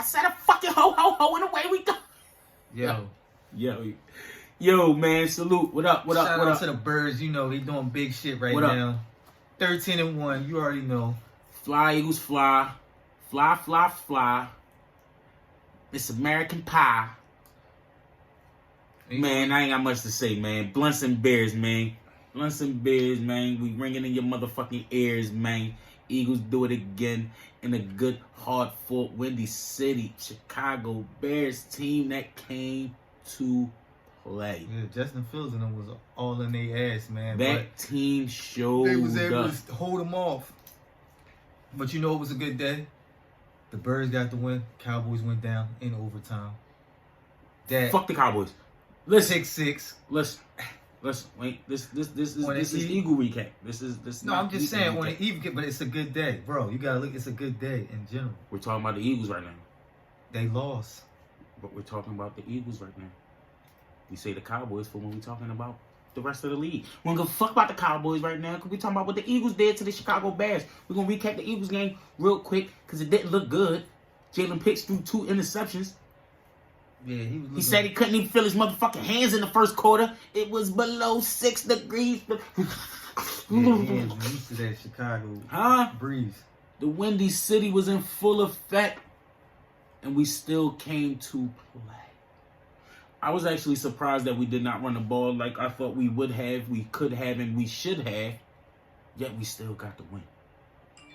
said a fucking ho, ho, ho, and away we go. Yo, man, salute. What up? Shout out to the Birds. You know, they doing big shit right now. 13-1. You already know. Fly, Eagles, fly. Fly, fly, fly. It's American pie. Man, I ain't got much to say, man. Bluntz and Bears, man. Bluntz and Bears, man. We ringing in your motherfucking ears, man. Eagles do it again in a good, hard-fought, Windy City, Chicago Bears team that came to play. Yeah, Justin Fields and them was all in their ass, man. That team showed they was able up. to hold them off. But you know it was a good day? The Birds got the win. Cowboys went down in overtime. Fuck the Cowboys. Listen. 6-6. Listen. Wait. This is Eagle recap. This. No, I'm just saying on an even, but it's a good day, bro. You gotta look. It's a good day in general. We're talking about the Eagles right now. They lost, but we're talking about the Eagles right now. We say the Cowboys for when we're talking about the rest of the league. We don't give a fuck about the Cowboys right now because we're talking about what the Eagles did to the Chicago Bears. We're gonna recap the Eagles game real quick because it didn't look good. Jalen Pitts threw 2 interceptions. Yeah, he said he couldn't even feel his motherfucking hands in the first quarter. It was below 6 degrees. Yeah, hands used to that Chicago breeze. The Windy City was in full effect, and we still came to play. I was actually surprised that we did not run the ball like I thought we would have, we could have, and we should have. Yet we still got the win.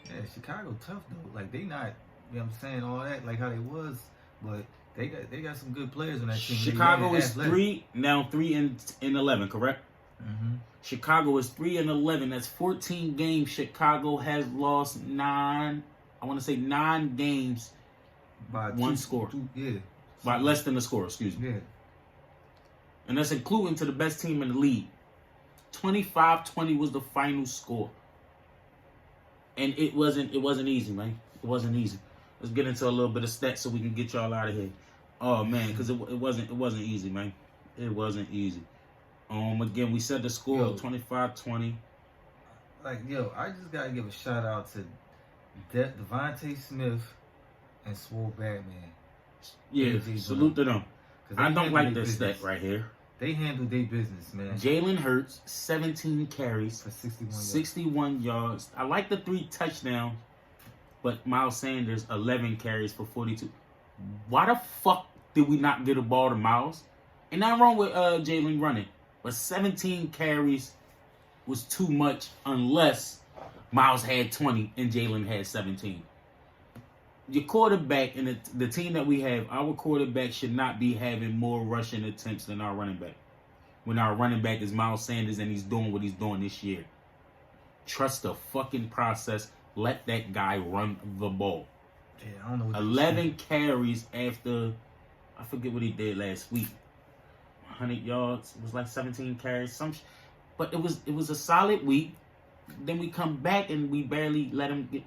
Yeah, Chicago tough though. Like they not, you know what I'm saying, all that like how they was, but they got some good players on that team. Chicago is 3-11, correct? Mm-hmm. Chicago is 3-11. That's 14 games. Chicago has lost 9 games by 1 score. Yeah. By less than a score, excuse me. Yeah. And that's including to the best team in the league. 25-20 was the final score. And it wasn't easy, man. It wasn't easy. Let's get into a little bit of stats so we can get y'all out of here. Oh man, because it wasn't easy, man. It wasn't easy. Again, we said the score 25-20. Like, I just gotta give a shout out to Devontae Smith and Swole Batman. Yeah, salute to them. I don't like this stat right here. They handled their business, man. Jalen Hurts, 17 carries for 61 yards. I like the 3 touchdowns, but Miles Sanders, 11 carries for 42. Why the fuck did we not get a ball to Miles? And nothing wrong with Jalen running, but 17 carries was too much unless Miles had 20 and Jalen had 17. Your quarterback and the team that we have, our quarterback should not be having more rushing attempts than our running back. When our running back is Miles Sanders and he's doing what he's doing this year. Trust the fucking process. Let that guy run the ball. Yeah, I don't know what 11 carries after, I forget what he did last week. 100 yards. It was like 17 carries. But it was a solid week. Then we come back and we barely let him get.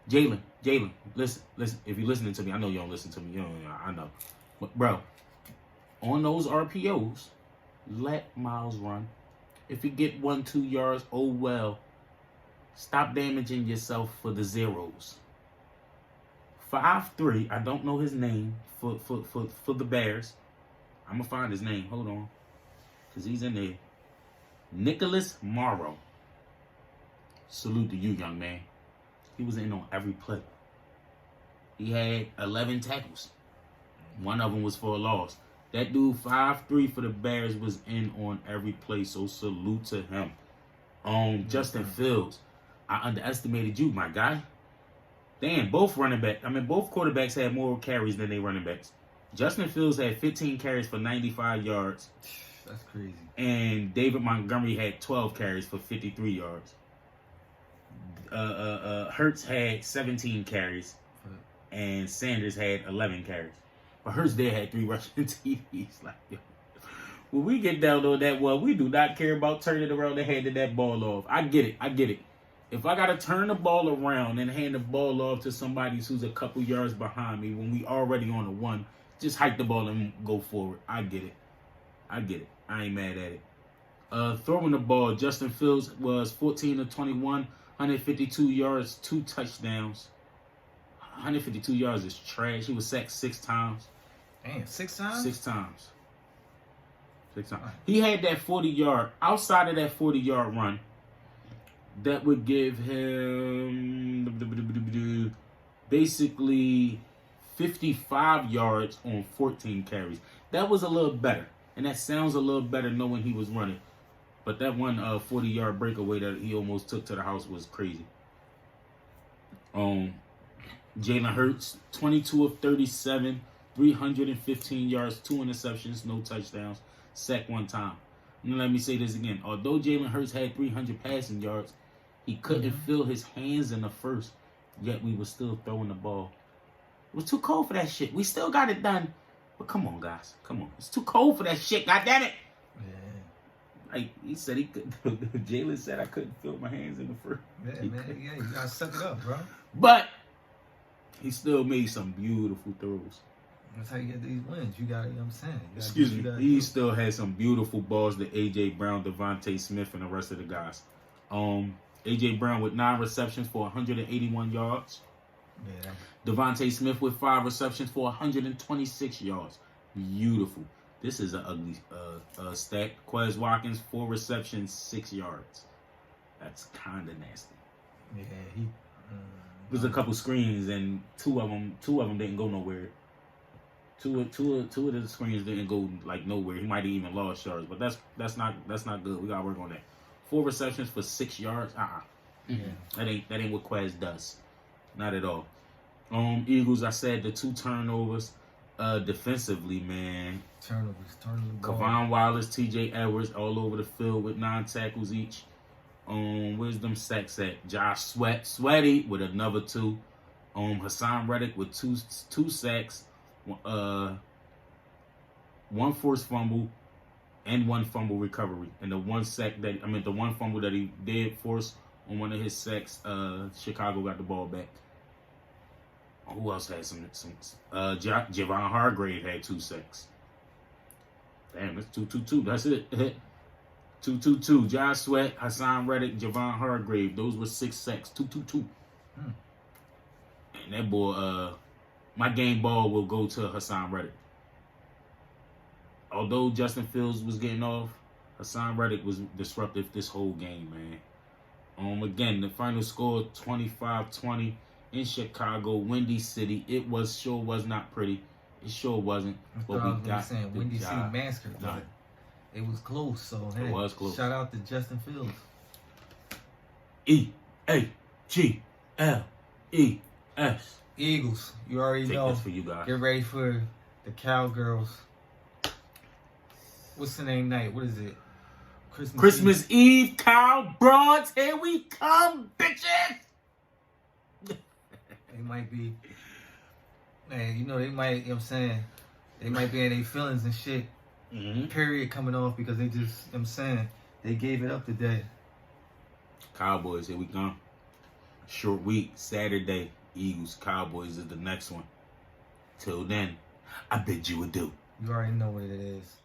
Jalen, listen. If you're listening to me, I know you don't listen to me. I know. But, bro, on those RPOs, let Miles run. If you get 1-2 yards, oh well. Stop damaging yourself for the zeros. 5'3", I don't know his name for the Bears. I'm going to find his name. Hold on. Because he's in there. Nicholas Morrow. Salute to you, young man. He was in on every play. He had 11 tackles. One of them was for a loss. That dude, 5'3", for the Bears, was in on every play, so salute to him. Justin Fields, I underestimated you, my guy. Damn, both quarterbacks had more carries than they running backs. Justin Fields had 15 carries for 95 yards. That's crazy. And David Montgomery had 12 carries for 53 yards. Hurts had 17 carries, and Sanders had 11 carries. But Hurts there had 3 rushing TDs. Like, when we get down on that one, we do not care about turning around and handing that ball off. I get it. If I got to turn the ball around and hand the ball off to somebody who's a couple yards behind me when we already on a 1, just hike the ball and go forward. I get it. I ain't mad at it. Throwing the ball, Justin Fields was 14 of 21, 152 yards, 2 touchdowns. 152 yards is trash. He was sacked 6 times. Damn, 6 times? 6 times. 6 times. He had that 40-yard, outside of that 40-yard run, that would give him basically 55 yards on 14 carries. That was a little better. And that sounds a little better knowing he was running. But that one 40-yard breakaway that he almost took to the house was crazy. Jalen Hurts, 22 of 37, 315 yards, 2 interceptions, no touchdowns, sacked 1 time. And let me say this again. Although Jalen Hurts had 300 passing yards, he couldn't feel his hands in the first, yet we were still throwing the ball. It was too cold for that shit. We still got it done. But come on, guys. Come on. It's too cold for that shit. God damn it. Yeah. Like, he said he could. Jalen said I couldn't feel my hands in the first. Yeah, man. Yeah, you gotta suck it up, bro. But he still made some beautiful throws. That's how you get these wins. You got, you know what I'm saying? Excuse me. He still had some beautiful balls to A.J. Brown, Devontae Smith, and the rest of the guys. A.J. Brown with 9 receptions for 181 yards. Yeah. Devontae Smith with 5 receptions for 126 yards. Beautiful. This is an ugly stat. Quez Watkins, 4 receptions, 6 yards. That's kind of nasty. Yeah, he... There's a couple screens, and two of them didn't go nowhere. Two of the screens didn't go like nowhere. He might have even lost yards, but that's not good. We gotta work on that. 4 receptions for 6 yards. Yeah. That ain't what Quez does. Not at all. Eagles, I said the 2 turnovers. Defensively, man. Turnovers. Kavon Wallace, T.J. Edwards, all over the field with 9 tackles each. Where's them sacks at? Josh Sweaty with another 2. Hassan Reddick with two sacks, 1 forced fumble, and 1 fumble recovery. And the one fumble that he did force on one of his sacks, Chicago got the ball back. Who else had some? Javon Hargrave had 2 sacks. Damn, that's 2-2-2. That's it. 2-2-2. Josh Sweat, Hassan Reddick, Javon Hargrave. Those were 6 sacks. 2-2-2. And that boy, my game ball will go to Hassan Reddick. Although Justin Fields was getting off, Hassan Reddick was disruptive this whole game, man. Again, the final score 25-20 in Chicago, Windy City. It sure was not pretty. It sure wasn't. But we got the Windy City job massacre. done. It was close, so hey, it was close. Shout out to Justin Fields. E-A-G-L-E-S. Eagles, you already know. This for you guys. Get ready for the Cowgirls. What's the name night? What is it? Christmas Eve, Cow Bronze. Here we come, bitches. They might be, man, you know, they might, you know what I'm saying? They might be in their feelings and shit. Period coming off because they just, you know what I'm saying? They gave it up today. Cowboys, here we come. Short week, Saturday. Eagles, Cowboys is the next one. Till then, I bid you adieu. You already know what it is.